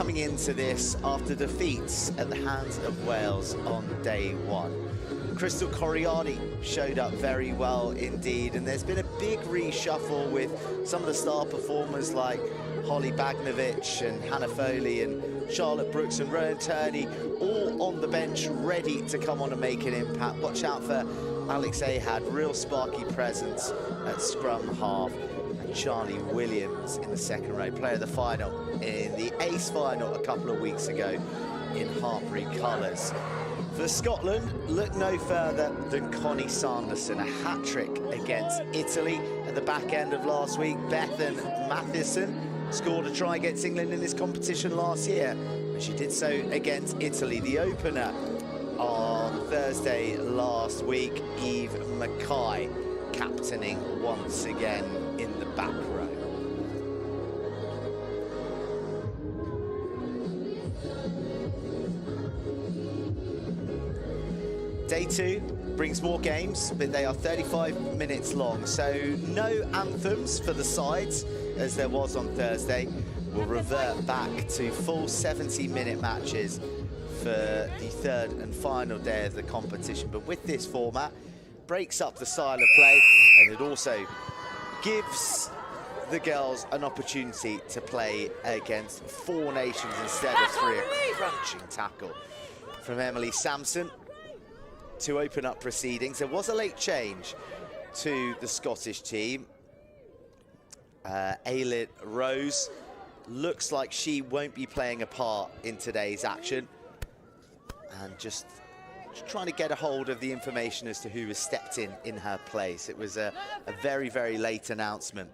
coming into this after defeats at the hands of Wales on day one. Crystal Coriani showed up very well indeed, and there's been a big reshuffle with some of the star performers like Holly Bagnovich and Hannah Foley and Charlotte Brooks and Rowan Turney, all on the bench ready to come on and make an impact. Watch out for Alex Ahad, real sparky presence at scrum half. Charlie Williams in the second row, player of the final in the Ace final a couple of weeks ago in Hartbury colours. For Scotland, look no further than Connie Sanderson, a hat-trick against Italy at the back end of last week. Bethan Matheson scored a try against England in this competition last year, and she did so against Italy. The opener on Thursday last week, Eve Mackay, captaining once again in the back row. Day two brings more games, but they are 35 minutes long, so no anthems for the sides as there was on Thursday. We'll revert back to full 70-minute matches for the third and final day of the competition. But with this format, breaks up the style of play, and it also gives the girls an opportunity to play against 4 nations instead of 3. A crunching tackle from Emily Sampson to open up proceedings. There was a late change to the Scottish team. Ailid Rose looks like she won't be playing a part in today's action, and just trying to get a hold of the information as to who has stepped in her place. It was a very, very late announcement,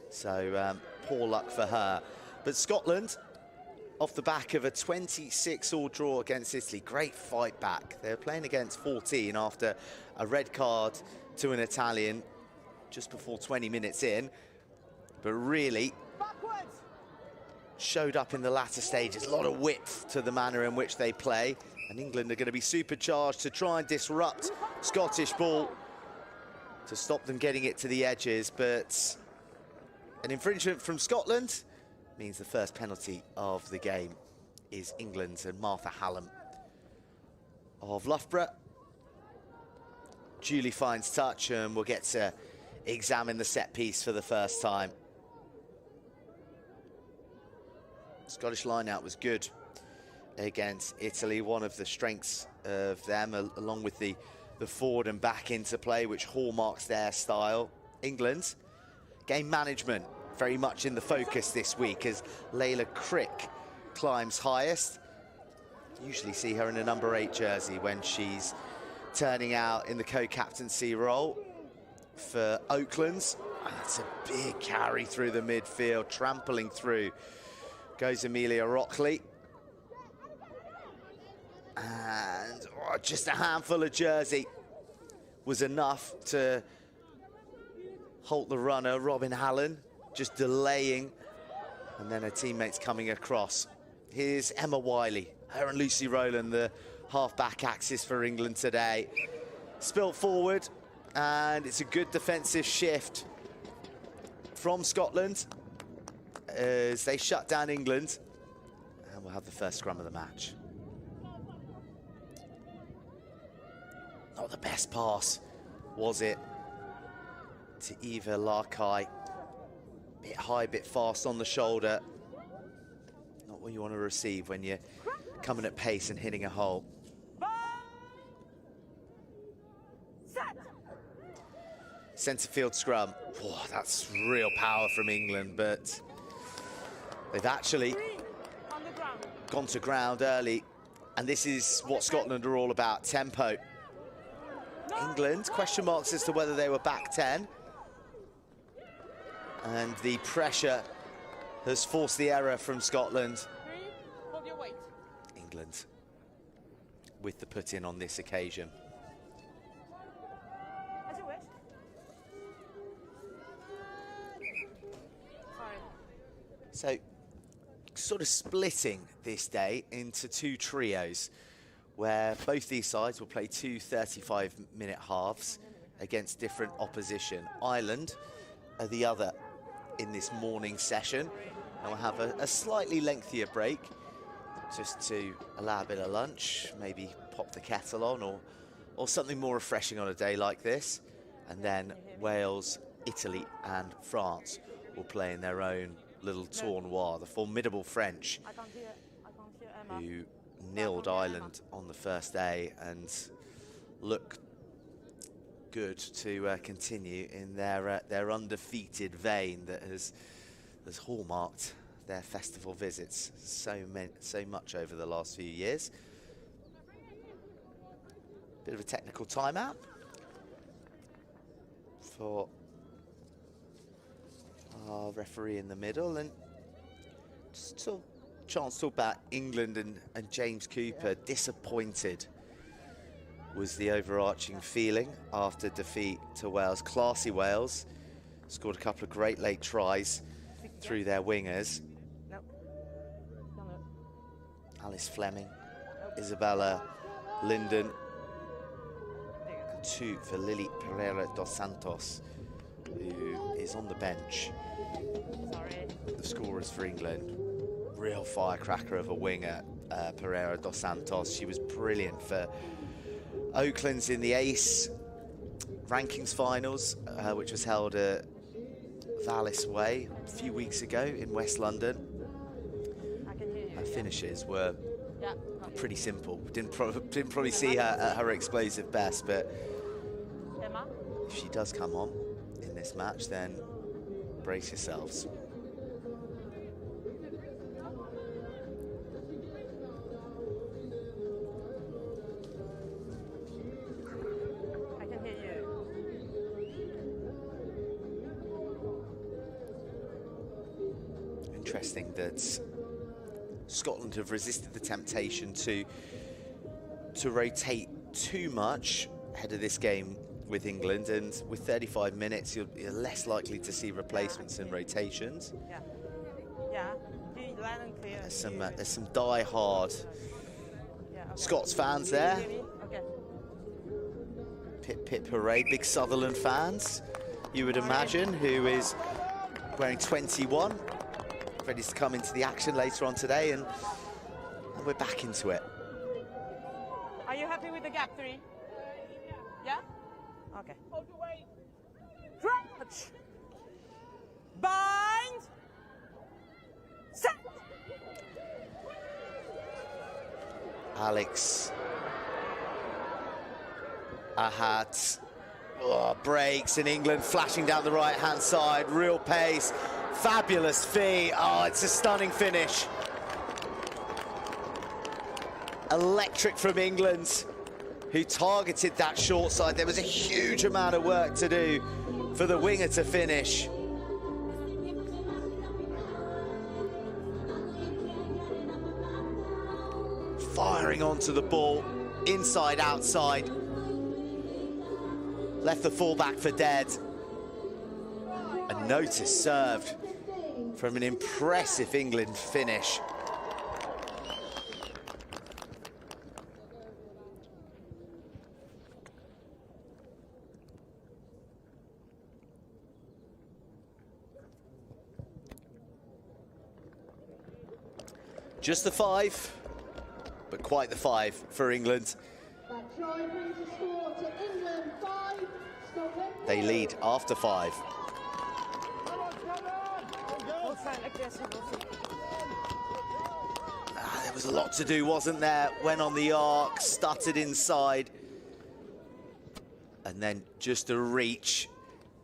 so poor luck for her. But Scotland, off the back of a 26-all draw against Italy, great fight back. They were playing against 14 after a red card to an Italian just before 20 minutes in, but really showed up in the latter stages. A lot of width to the manner in which they play. And England are going to be supercharged to try and disrupt Scottish ball to stop them getting it to the edges. But an infringement from Scotland means the first penalty of the game is England's, and Martha Hallam of Loughborough duly finds touch, and we'll get to examine the set piece for the first time. Scottish line-out was good against Italy, one of the strengths of them, along with the forward and back interplay, which hallmarks their style. England, game management very much in the focus this week as Layla Crick climbs highest. Usually see her in a number 8 jersey when she's turning out in the co-captaincy role for Oaklands. That's a big carry through the midfield, trampling through goes Amelia Rockley. And just a handful of jersey was enough to halt the runner, Robin Allen, just delaying, and then her teammates coming across. Here's Emma Wiley, her and Lucy Rowland, the half-back axis for England today. Spilt forward, and it's a good defensive shift from Scotland as they shut down England, and we'll have the first scrum of the match. Not the best pass, was it, to Eva Larkai? Bit high, bit fast on the shoulder. Not what you want to receive when you're coming at pace and hitting a hole. Centre field scrum. Oh, that's real power from England, but they've actually gone to ground early, and this is what Scotland are all about, tempo. England, question marks as to whether they were back 10. And the pressure has forced the error from Scotland. England with the put in on this occasion. So, sort of splitting this day into 2 trios, where both these sides will play 2 35-minute halves against different opposition. Ireland are the other in this morning session, and we'll have a slightly lengthier break just to allow a bit of lunch, maybe pop the kettle on, or something more refreshing on a day like this. And then Wales, Italy and France will play in their own little tournoi. The formidable French, who nilled Ireland on the first day and look good to continue in their undefeated vein that has hallmarked their festival visits so much over the last few years. Bit of a technical timeout for our referee in the middle, and just a chance to talk about England and James Cooper. Disappointed was the overarching feeling after defeat to Wales. Classy Wales scored a couple of great late tries through their wingers. Alice Fleming, Isabella Linden, and 2 for Lily Pereira dos Santos, who is on the bench. The scorers for England, real firecracker of a winger, Pereira dos Santos. She was brilliant for Oakland's in the ACE rankings finals, which was held at Vallis Way a few weeks ago in West London. Her finishes were pretty simple. Didn't probably see her at her explosive best, but if she does come on in this match, then brace yourselves. Interesting that Scotland have resisted the temptation to rotate too much ahead of this game with England, and with 35 minutes you're less likely to see replacements and rotations. There's some die-hard Scots fans there. Pit Parade, big Sutherland fans, you would imagine, who is wearing 21. Ready to come into the action later on today, and we're back into it. Are you happy with the gap 3? Yeah? Okay. Stretch. Bind. Set. Alex Ahat breaks in England, flashing down the right-hand side, real pace. Fabulous feat. Oh, it's a stunning finish. Electric from England, who targeted that short side. There was a huge amount of work to do for the winger to finish. Firing onto the ball, inside, outside. Left the fullback for dead. A notice served from an impressive England finish. Just the 5, but quite the 5 for England. They lead after 5. There was a lot to do, wasn't there? Went on the arc, stuttered inside, and then just a reach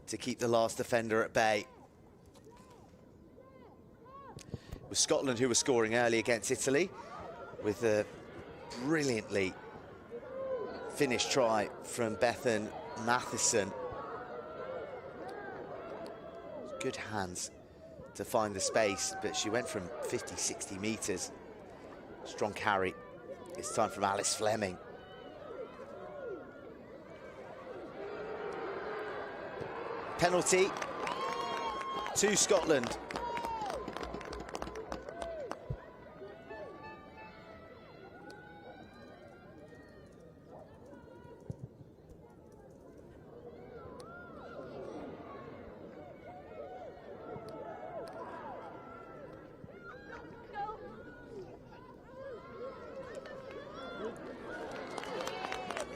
to keep the last defender at bay. It was Scotland who were scoring early against Italy with a brilliantly finished try from Bethan Matheson. Good hands to find the space, but she went from 50, 60 metres. Strong carry. It's time from Alice Fleming. Penalty to Scotland.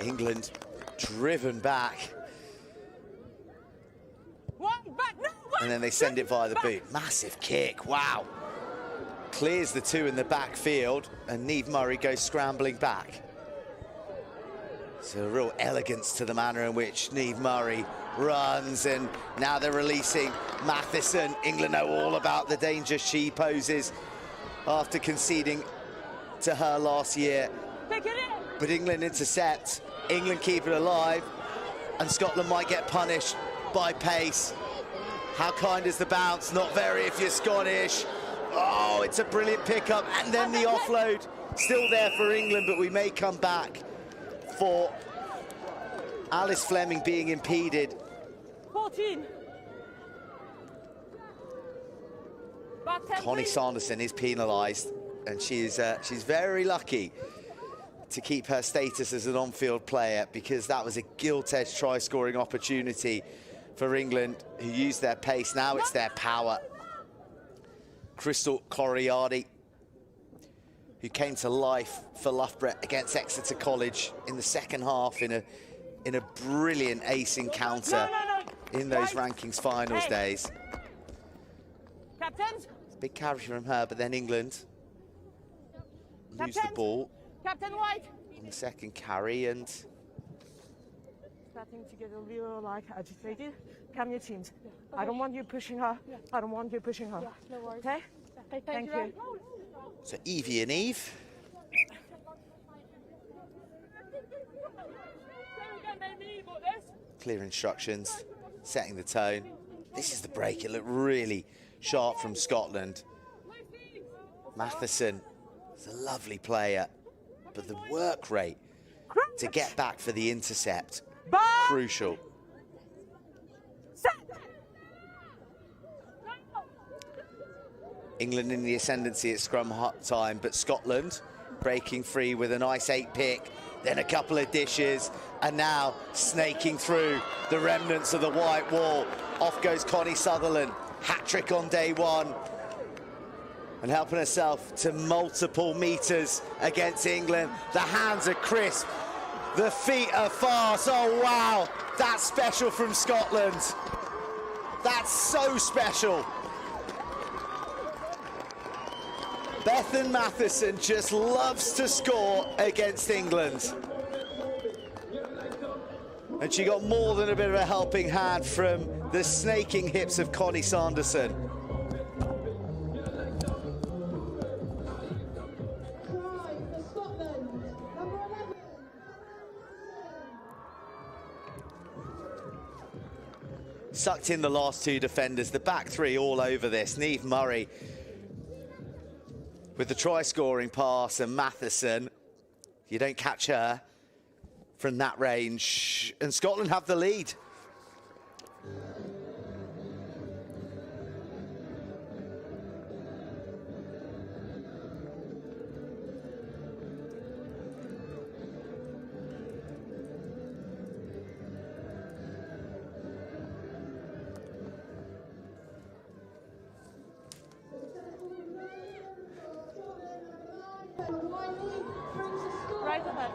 England driven back. And then they send it via the boot. Massive kick, wow. Clears the two in the backfield, and Niamh Murray goes scrambling back. So a real elegance to the manner in which Niamh Murray runs, and now they're releasing Matheson. England know all about the danger she poses after conceding to her last year. But England intercept, England keep it alive, and Scotland might get punished by pace. How kind is the bounce? Not very if you're Scottish. Oh, it's a brilliant pickup, and then the offload. Still there for England, but we may come back for Alice Fleming being impeded. 14. Connie Sanderson is penalised, and she's very lucky to keep her status as an on-field player, because that was a gilt-edged try-scoring opportunity for England, who used their pace. Now it's their power. Crystal Coriardi, who came to life for Loughborough against Exeter College in the second half in a brilliant ace encounter in those rankings finals days. Captains. It's a big carry from her, but then England lose the ball Captain White on the second carry, and starting to get a little like agitated. Come your teams. I don't want you pushing her. I don't want you pushing her. No worries. Okay? Thank you. so Evie and Eve. Clear instructions, setting the tone. This is the break. It looked really sharp from Scotland. Matheson is a lovely player, but the work rate to get back for the intercept, crucial. England in the ascendancy at scrum time, but Scotland breaking free with a nice 8-pick, then a couple of dishes, and now snaking through the remnants of the white wall. Off goes Connie Sutherland, hat-trick on day one, and helping herself to multiple meters against England. The hands are crisp, the feet are fast. Oh wow, that's special from Scotland. That's so special. Bethan Matheson just loves to score against England. And she got more than a bit of a helping hand from the snaking hips of Connie Sanderson. Sucked in the last two defenders, the back three all over this. Niamh Murray with the try-scoring pass, and Matheson, you don't catch her from that range, and Scotland have the lead. Right ahead.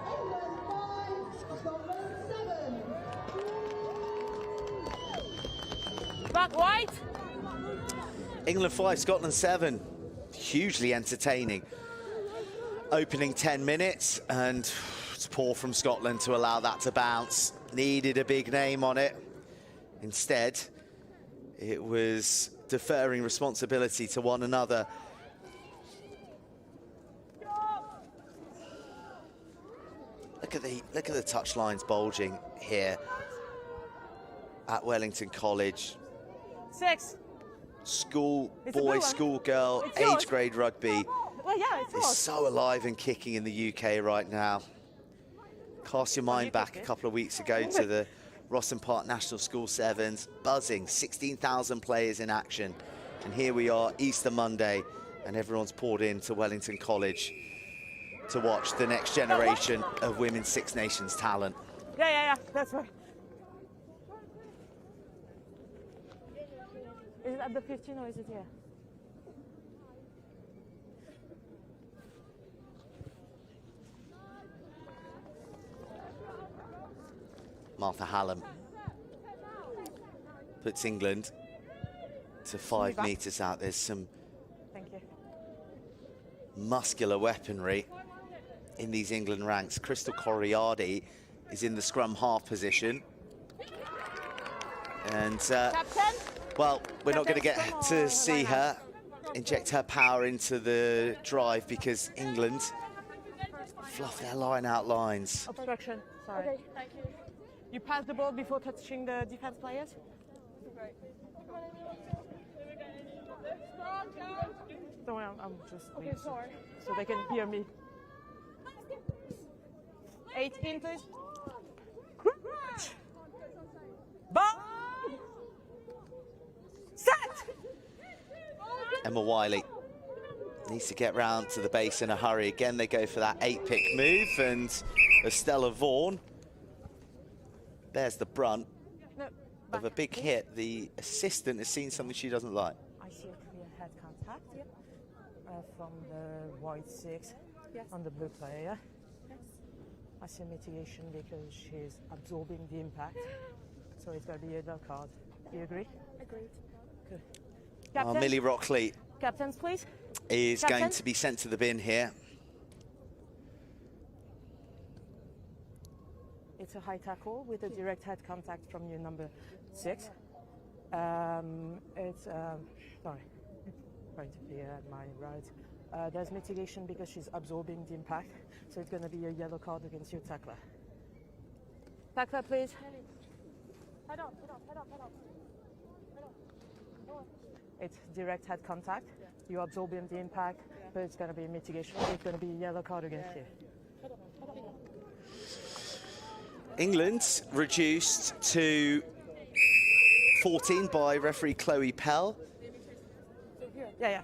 Back White. England 5, Scotland 7. Hugely entertaining. Opening 10 minutes, and it's poor from Scotland to allow that to bounce. Needed a big name on it. Instead, it was deferring responsibility to one another. Look at the touch lines bulging here at Wellington College. 6. School It's a boy, blue one. school girl, It's yours. age grade rugby Well, yeah, it's is yours. so alive and kicking in the UK right now. Cast your mind back a couple of weeks ago to the Rossum Park National School Sevens, buzzing, 16,000 players in action. And here we are, Easter Monday, and everyone's poured into Wellington College to watch the next generation of Women's Six Nations talent. Yeah, that's right. Is it at the 15 or is it here? Martha Hallam puts England to 5 metres out. There's some muscular weaponry in these England ranks. Crystal Coriardi is in the scrum half position. And, well, we're not going to get to see her inject her power into the drive because England fluff their line-out lines. Obstruction, sorry. Okay, thank you. You pass the ball before touching the defense players? Don't worry, I'm just... Okay, sorry. So they can hear me. 18, please. Ball! Set! Emma Wiley needs to get round to the base in a hurry. Again, they go for that 8-pick move, and Estella Vaughan bears the brunt of a big hit. The assistant has seen something she doesn't like. I see a clear head contact from the white 6 on the blue player. Yes. I see mitigation because she's absorbing the impact, so it's going to be a yellow card. Do you agree? Agreed. Good. Millie Rockley Captains, please. is going to be sent to the bin here. It's a high tackle with a direct head contact from your number 6. It's, sorry, going to be at my right. There's mitigation because she's absorbing the impact, so it's going to be a yellow card against your tackler. Tackler, please. Head up, head up, head up, head up. It's direct head contact. You're absorbing the impact, but it's going to be mitigation. It's going to be a yellow card against you. England reduced to 14 by referee Chloe Pell. Yeah.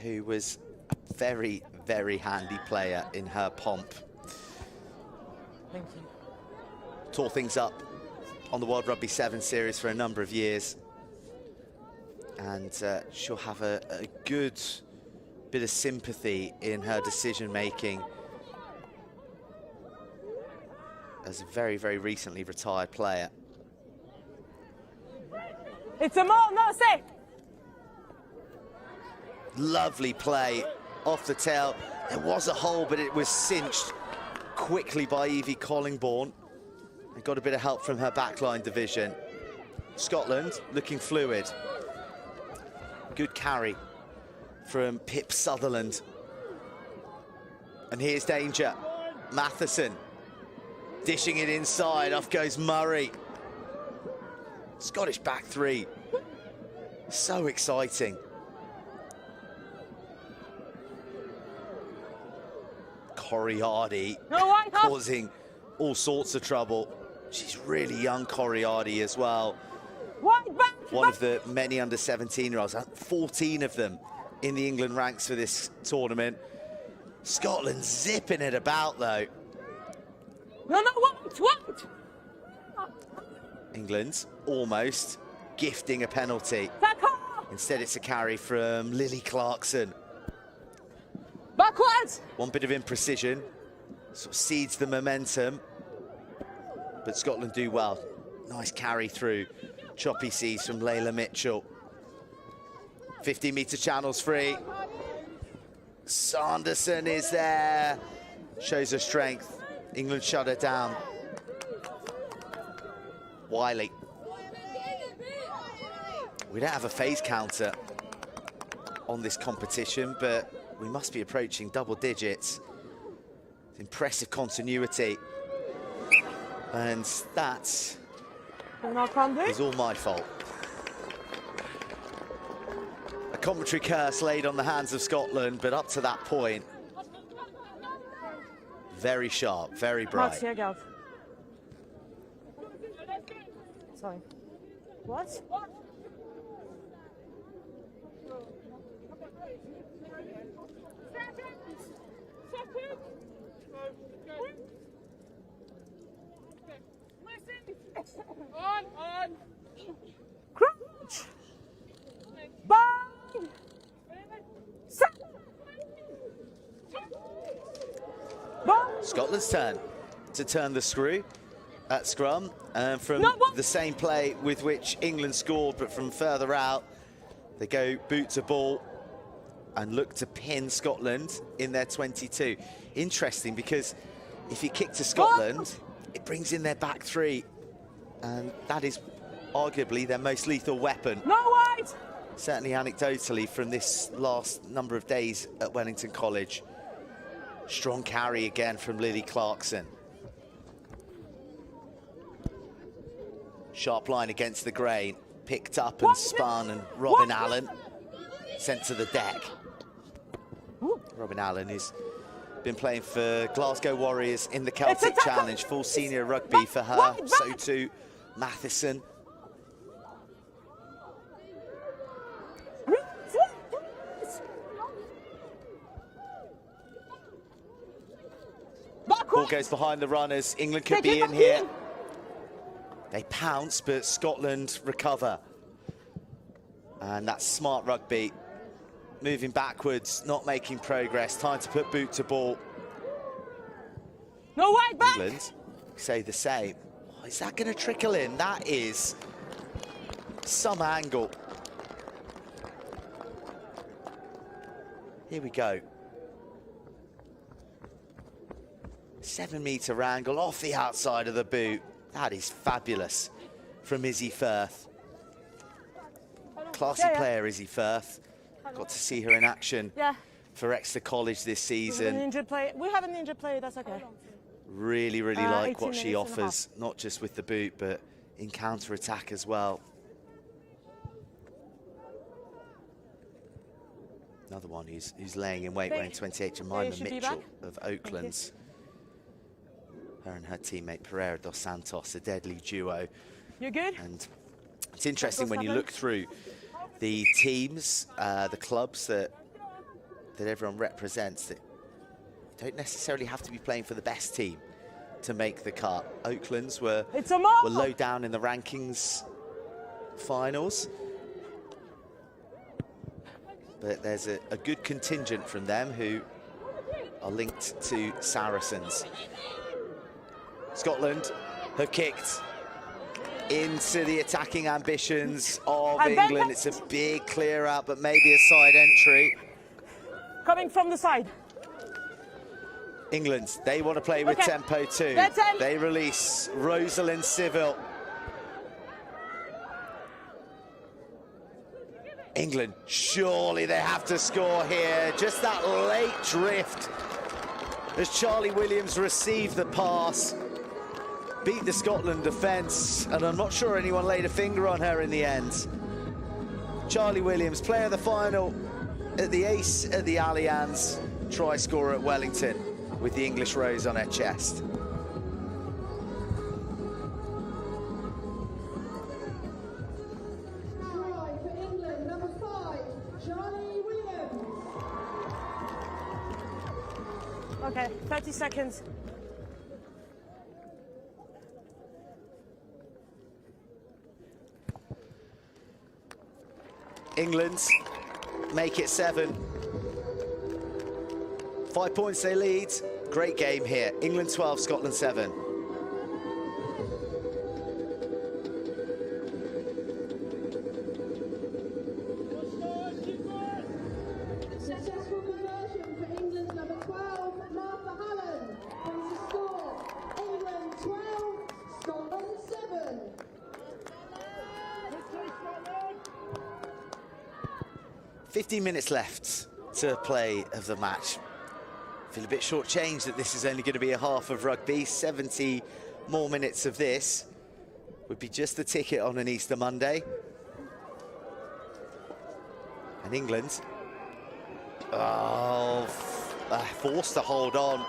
Who was a very, very handy player in her pomp. Thank you. Tore things up on the World Rugby 7 series for a number of years. And she'll have a good bit of sympathy in her decision-making as a very, very recently retired player. It's a more, no, say! Lovely play off the tail. There was a hole, but it was cinched quickly by Evie Collingbourne. And got a bit of help from her backline division. Scotland looking fluid. Good carry from Pip Sutherland. And here's danger. Matheson dishing it inside. Off goes Murray. Scottish back 3. So exciting. Coriardi causing all sorts of trouble. She's really young, Coriardi, as well. One of the many under 17-year-olds, 14 of them in the England ranks for this tournament. Scotland zipping it about, though. No, wait! England almost gifting a penalty. Instead, it's a carry from Lily Clarkson. Backwards! One bit of imprecision, sort of seeds the momentum, but Scotland do well. Nice carry through. Choppy seas from Layla Mitchell. 50-metre channels free. Sanderson is there. Shows her strength. England shut her down. Wiley. We don't have a phase counter on this competition, but we must be approaching double digits. Impressive continuity. And that is all my fault. A commentary curse laid on the hands of Scotland, but up to that point, very sharp, very bright. Sorry. What? On. Crouch. Bind. Set. Scotland's turn to turn the screw. at scrum, from the same play with which England scored, but from further out. They go boot to ball and look to pin Scotland in their 22. Interesting, because if you kick to Scotland, it brings in their back three, and that is arguably their most lethal weapon. No wide! Certainly anecdotally from this last number of days at Wellington College. Strong carry again from Lily Clarkson. Sharp line against the grain, picked up and spun, and Robin Allen sent to the deck. Robin Allen has been playing for Glasgow Warriors in the Celtic Challenge, full senior rugby for her, so too Matheson. Ball goes behind the runners. England could be in here. They pounce, but Scotland recover. And that's smart rugby. Moving backwards, not making progress. Time to put boot to ball. No way back! England say the same. Oh, is that going to trickle in? That is some angle. Here we go. 7-metre angle off the outside of the boot. That is fabulous from Izzy Firth. Classy player, Izzy Firth. Got to see her in action for Exeter College this season. We have an injured player, that's okay. Really, really like what she offers, not just with the boot, but in counter-attack as well. Another one who's laying in weight, weighing 28, Jemima Mitchell of Oaklands. Her and her teammate Pereira dos Santos, a deadly duo. You're good? And it's interesting when you look through the teams, the clubs that everyone represents, that don't necessarily have to be playing for the best team to make the cut. Oaklands were low down in the rankings finals, but there's a good contingent from them who are linked to Saracens. Scotland have kicked into the attacking ambitions of England. It's a big clear out, but maybe a side entry. Coming from the side. England, they want to play with tempo too. They release Rosalind Civil. England, surely they have to score here. Just that late drift as Charlie Williams received the pass. Beat the Scotland defence, and I'm not sure anyone laid a finger on her in the end. Charlie Williams, player of the final at the Ace at the Allianz, try scorer at Wellington with the English rose on her chest. Try for England, number 5, Charlie Williams. Okay, 30 seconds. England make it 7. 5 points they lead. Great game here. England 12, Scotland 7. Successful conversion for England's number 12, Martha Hallen. Brings the score. England 12, Scotland 7. 15 minutes left to play of the match. Feel a bit shortchanged that this is only going to be a half of rugby. 70 more minutes of this would be just the ticket on an Easter Monday. And England, forced to hold on.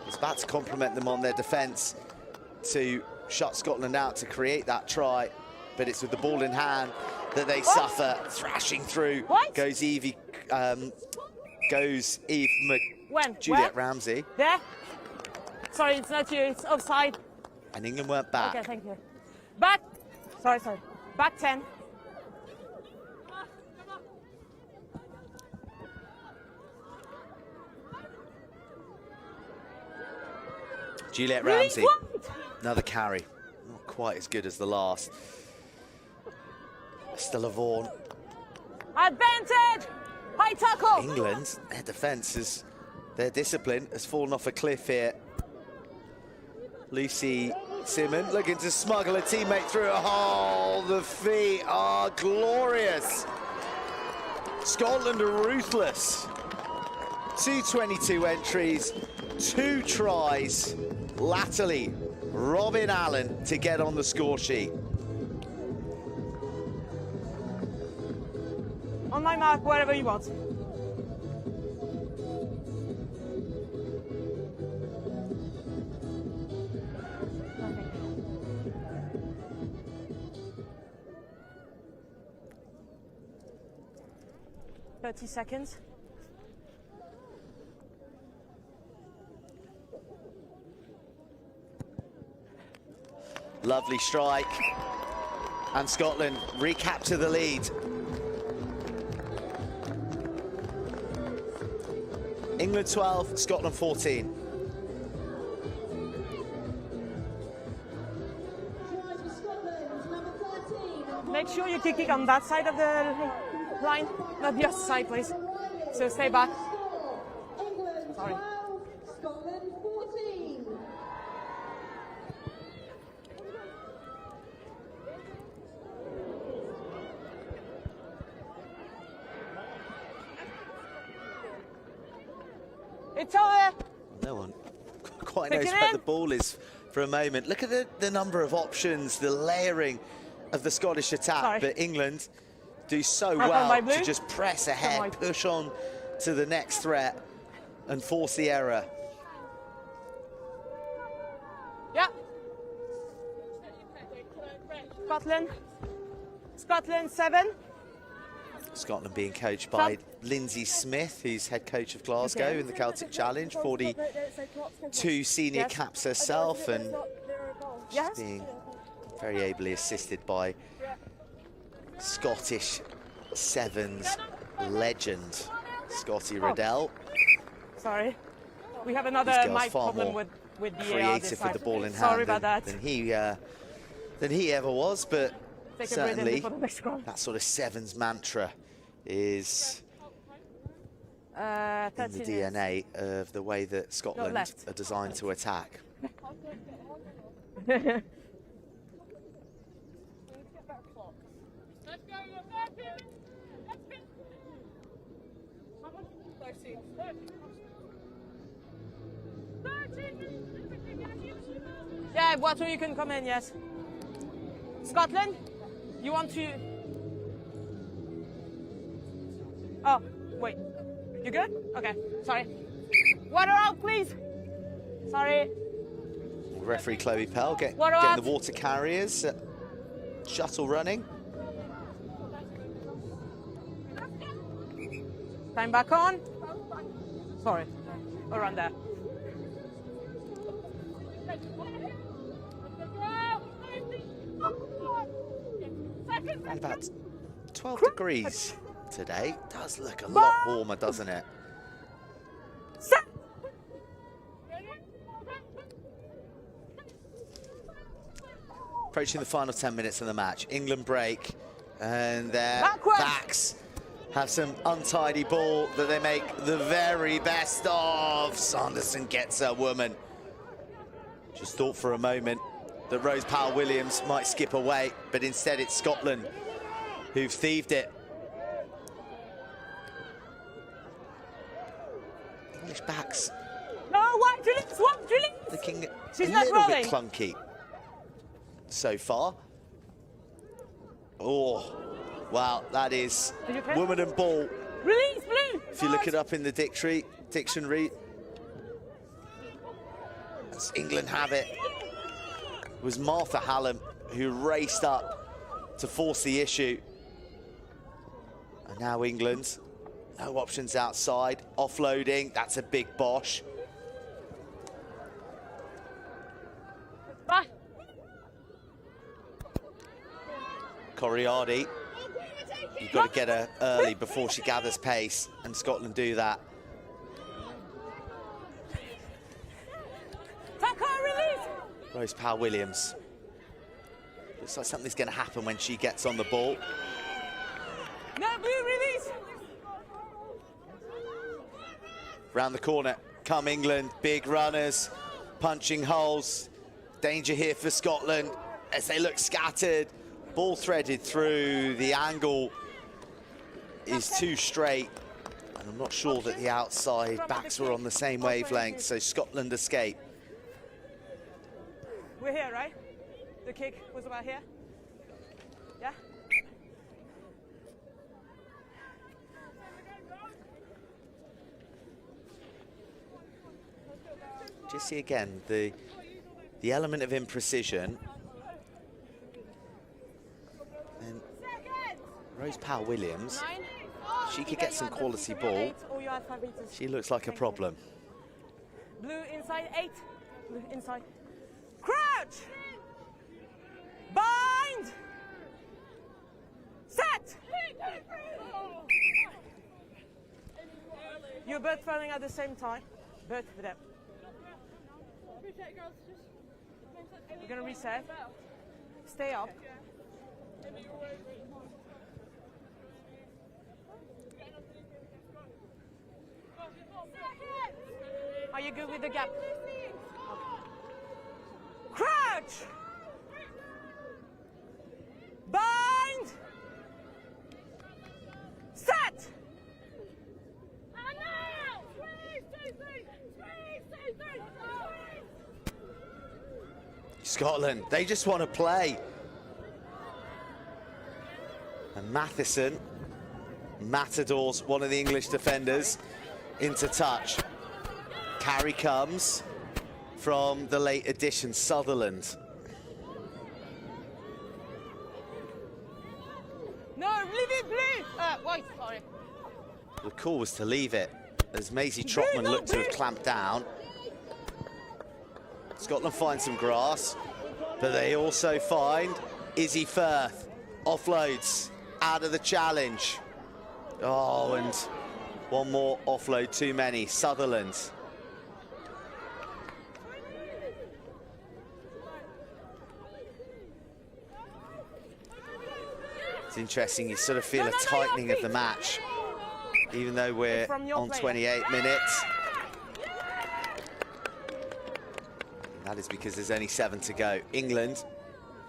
It's about to compliment them on their defence to shut Scotland out to create that try, but it's with the ball in hand that they suffer. Thrashing through goes Eve Juliet Ramsey. There? Sorry, it's not you, it's offside. And England weren't back. Okay, thank you. Back. Sorry. Back 10. Juliet Ramsey. Another carry. Not quite as good as the last. Stella Vaughan. Advantage! High tackle! England, their defence, their discipline has fallen off a cliff here. Lucy Simon looking to smuggle a teammate through a hole. The feet are glorious. Scotland are ruthless. 222 entries, 2 tries. Latterly, Robin Allen to get on the score sheet. On my mark, wherever you want. Okay. 30 seconds. Lovely strike. And Scotland recapture the lead. England 12, Scotland 14. Make sure you're kicking on that side of the line, not the other side, please. So stay back. England 12, Scotland 14. It's over. No one quite knows where the ball is for a moment. Look at the number of options, the layering of the Scottish attack. Sorry. But England do so well to just press ahead, push on to the next threat and force the error. Yeah. Scotland 7. Scotland being coached by Lindsay Smith, who's head coach of Glasgow in the Celtic Challenge, 42 senior caps herself, and she's being very ably assisted by Scottish Sevens legend, Scotty Riddell. Sorry. We have another mic problem with the creative with the ball in hand. Sorry about that. Than he ever was, but certainly that sort of Sevens mantra is in the DNA of the way that Scotland are designed to attack. Yeah, Water, you can come in, yes. Scotland, you want to... Oh, wait. You good? Okay, sorry. Water out, please. Sorry. Referee Chloe Pell getting the water carriers. Shuttle running. Time back on. Sorry. Around there. About 12 degrees today. Does look a lot warmer, doesn't it? Approaching the final 10 minutes of the match. England break, and their backs have some untidy ball that they make the very best of. Sanderson gets a woman. Just thought for a moment that Rose Powell-Williams might skip away, but instead it's Scotland who've thieved it. English backs. No, one, Julie. Looking She's a not little rolling. bit clunky so far. Oh, wow, that is woman and ball. Release, blue. If you look it up in the dictionary, as England have it, it was Martha Hallam who raced up to force the issue. And now England, no options outside, offloading, that's a big bosh. Bye. Coriardi, you've got to get her early before she gathers pace, and Scotland do that. Rose Powell-Williams. Looks like something's going to happen when she gets on the ball. No, blue release. Round the corner, come England, big runners, punching holes. Danger here for Scotland as they look scattered. Ball threaded through, the angle is too straight. And I'm not sure that the outside backs were on the same wavelength, so Scotland escape. We're here, right? The kick was about here? Yeah? Just see again, the element of imprecision. And Rose Powell-Williams, she could get some quality ball. She looks like a problem. Blue inside 8. Blue inside. Crouch! Bind! Set! You're both throwing at the same time. Both of them. We're going to reset. Stay up. Are you good with the gap? Crouch! Bind! Set! Scotland, they just want to play. And Matheson, Matadors, one of the English defenders, into touch. Carry comes from the late addition, Sutherland. No, leave it blue! White, sorry. The call was to leave it, as Maisie Trotman looked to have clamped down. Scotland finds some grass, but they also find Izzy Firth. Offloads out of the challenge. Oh, and one more offload too many. Sutherland. It's interesting, you sort of feel a tightening of the match, even though we're on 28 minutes. That is because there's only 7 to go. England,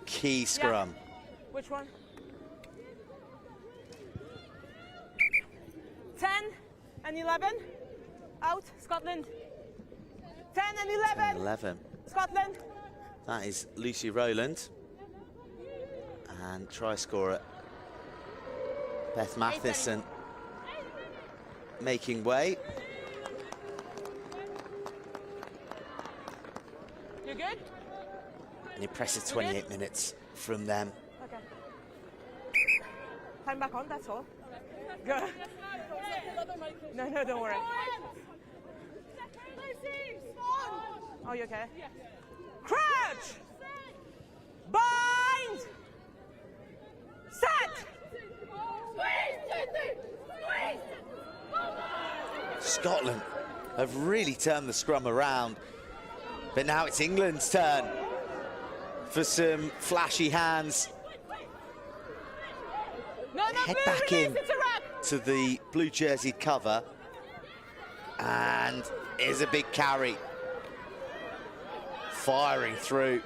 key scrum. Yeah. Which one? 10 and 11. Out, Scotland. 10 and 11. 10 and 11. Scotland. That is Lucy Rowland. And try scorer Beth Matheson making way. You good? An impressive 28 minutes from them. Okay. Time back on, that's all. Go. No, don't worry. Oh, you okay? Crouch! Bind! Set! Scotland have really turned the scrum around, but now it's England's turn for some flashy hands. Head back in to the blue jerseyed cover, and here's a big carry. Firing through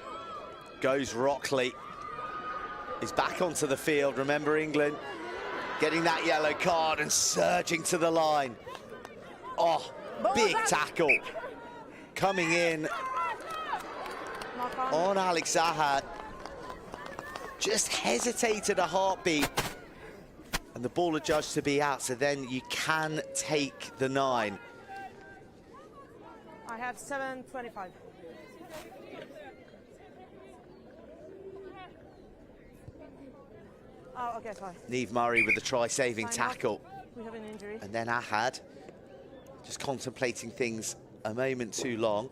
goes Rockley. Is back onto the field. Remember, England getting that yellow card and surging to the line. Oh, big tackle coming in on Alex Ahad. Just hesitated a heartbeat, and the ball adjudged to be out, so then you can take the 9. I have 7:25. Oh, okay, fine. Niamh Murray with the try-saving tackle. We have an injury. And then Ahad just contemplating things a moment too long.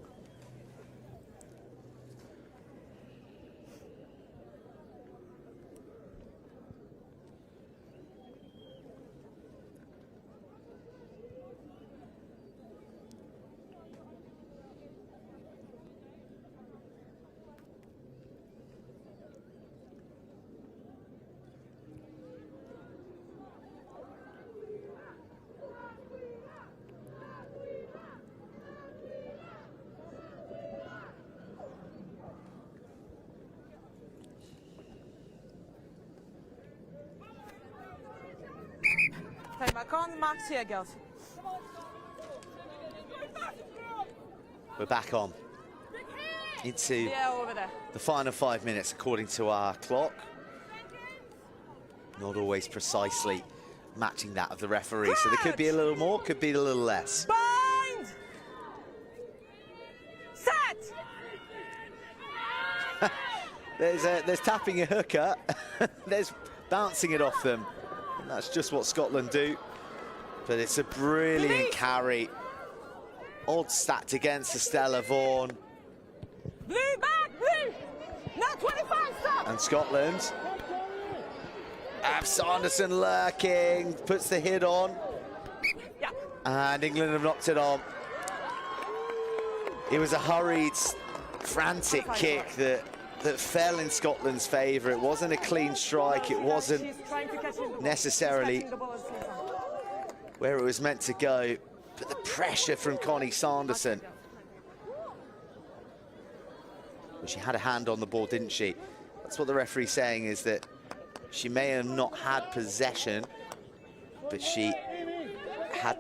Play back on. Marks here, girls. We're back on into Over there. the final 5 minutes according to our clock. Not always precisely matching that of the referee, so there could be a little more, could be a little less. Bind! Set! There's tapping a hooker, there's bouncing it off them, and that's just what Scotland do. But it's a brilliant carry. Odds stacked against Estella Vaughan. Blue back, blue! Not 25, stop! And Scotland have Sanderson lurking, puts the hit on. Yeah. And England have knocked it on. It was a hurried, frantic kick that fell in Scotland's favour. It wasn't a clean strike. It wasn't necessarily where it was meant to go. But the pressure from Connie Sanderson. Well, she had a hand on the ball, didn't she? That's what the referee's saying, is that she may have not had possession, but she had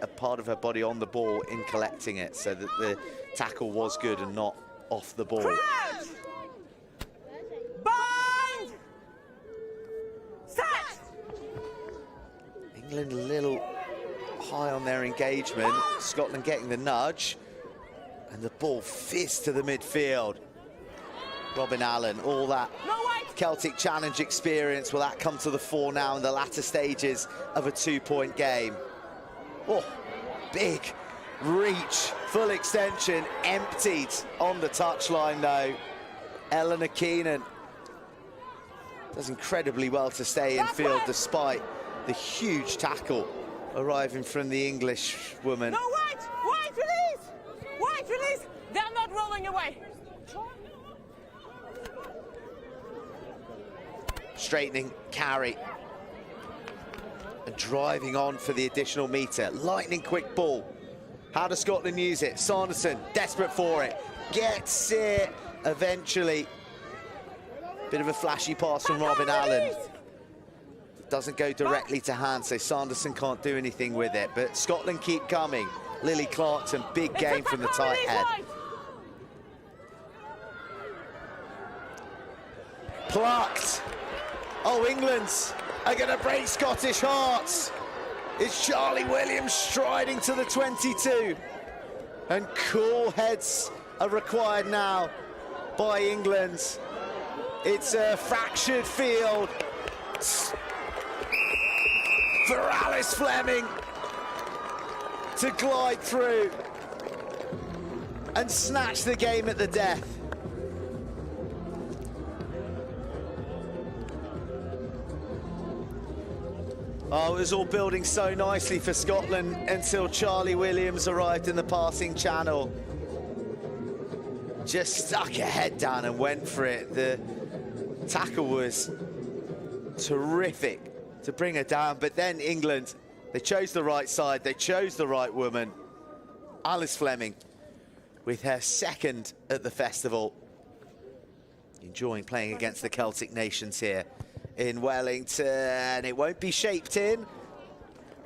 a part of her body on the ball in collecting it, so that the tackle was good and not off the ball. Bind! Set! England a little high on their engagement. Scotland getting the nudge, and the ball fizzed to the midfield. Robin Allen, all that Celtic Challenge experience, will that come to the fore now in the latter stages of a 2-point game? Oh, big reach, full extension, emptied on the touchline though. Eleanor Keenan does incredibly well to stay in field despite the huge tackle arriving from the English woman. No, white release! White release! They're not rolling away. Straightening carry and driving on for the additional metre. Lightning quick ball. How does Scotland use it? Sanderson, desperate for it, gets it eventually. Bit of a flashy pass from Robin Allen. Doesn't go directly to hand, so Sanderson can't do anything with it. But Scotland keep coming. Lily Clarkson, big game from the tight head. Plucked. Oh, England are going to break Scottish hearts. It's Charlie Williams striding to the 22. And cool heads are required now by England. It's a fractured field for Alice Fleming to glide through and snatch the game at the death. Oh, it was all building so nicely for Scotland until Charlie Williams arrived in the passing channel. Just stuck her head down and went for it. The tackle was terrific to bring her down, but then England, they chose the right side, they chose the right woman. Alice Fleming with her second at the festival. Enjoying playing against the Celtic nations here in Wellington. It won't be shaped in,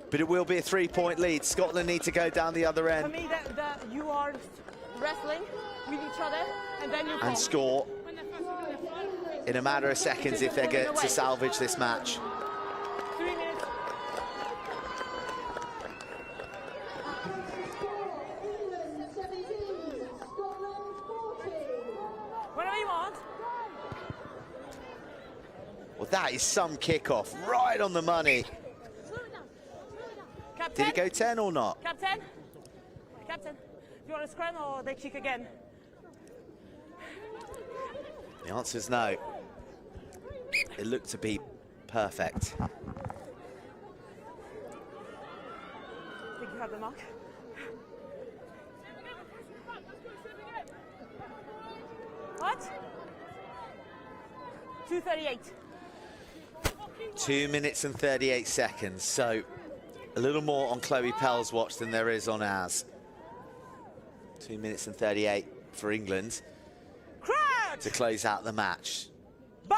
but it will be a 3-point lead. Scotland need to go down the other end. For me, you are wrestling with each other, and then you and score in a matter of seconds if they're going to salvage this match. 3 minutes. Whatever you want. Well, that is some kickoff, right on the money. Captain? Did it go 10 or not? Captain? Captain, do you want to scrum or they kick again? The answer is no. It looked to be perfect. I think you have the mark. What? 2:38. 2 minutes and 38 seconds, so a little more on Chloe Pell's watch than there is on ours. 2 minutes and 38 for England to close out the match. Bye.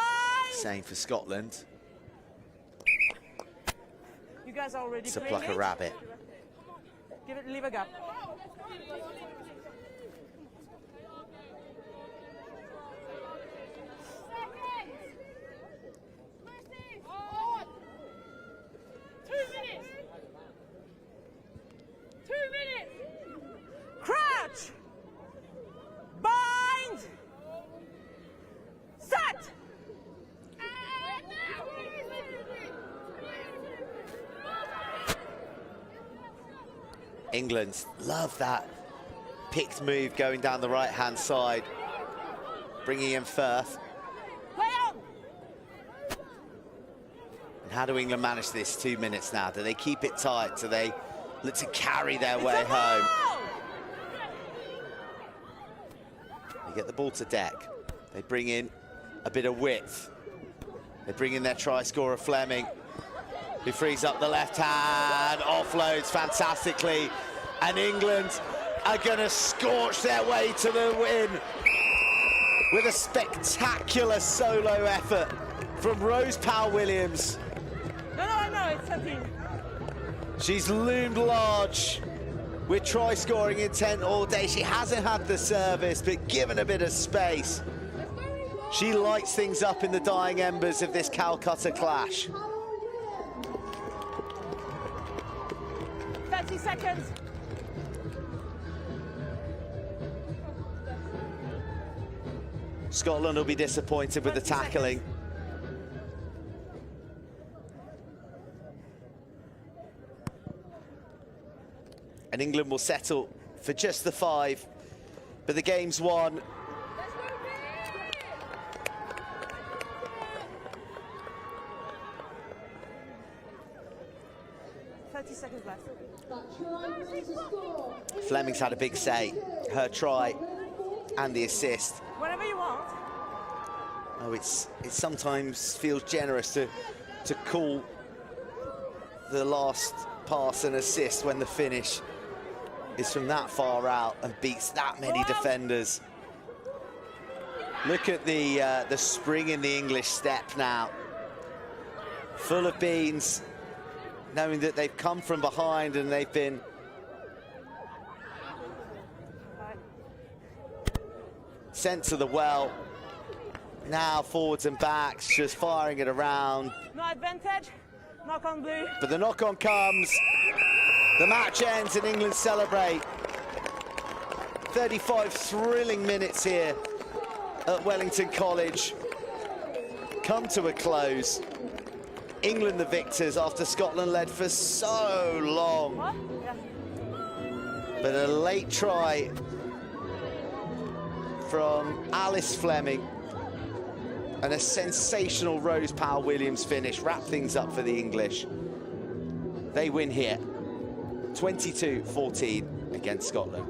Same for Scotland. guys are already to playing pluck a it. rabbit. Leave a gap. Crouch! Bind! Set! England love that picked move going down the right-hand side, bringing in Firth. Play on! And how do England manage this 2 minutes now? Do they keep it tight? Do they look to carry their way home? They get the ball to deck. They bring in a bit of width. They bring in their try scorer, Fleming, who frees up the left hand, offloads fantastically, and England are going to scorch their way to the win with a spectacular solo effort from Rose Powell-Williams. No, it's 17. She's loomed large with try-scoring intent all day. She hasn't had the service, but given a bit of space, she lights things up in the dying embers of this Calcutta clash. 30 seconds. Scotland will be disappointed with the tackling. And England will settle for just the 5, but the game's won. Seconds left. Fleming's had a big say. Her try and the assist. Whenever you want. Oh, it sometimes feels generous to call the last pass and assist when the finish is from that far out and beats that many defenders. Look at the spring in the English step now. Full of beans, knowing that they've come from behind and they've been sent to the well. Now forwards and backs, just firing it around. No advantage, knock on blue. But the knock on comes. The match ends and England celebrate. 35 thrilling minutes here at Wellington College come to a close. England the victors after Scotland led for so long. But a late try from Alice Fleming and a sensational Rose Powell-Williams finish wrap things up for the English. They win here, 22-14 against Scotland.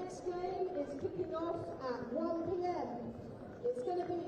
next game is kicking off at 1 p.m. It's going to be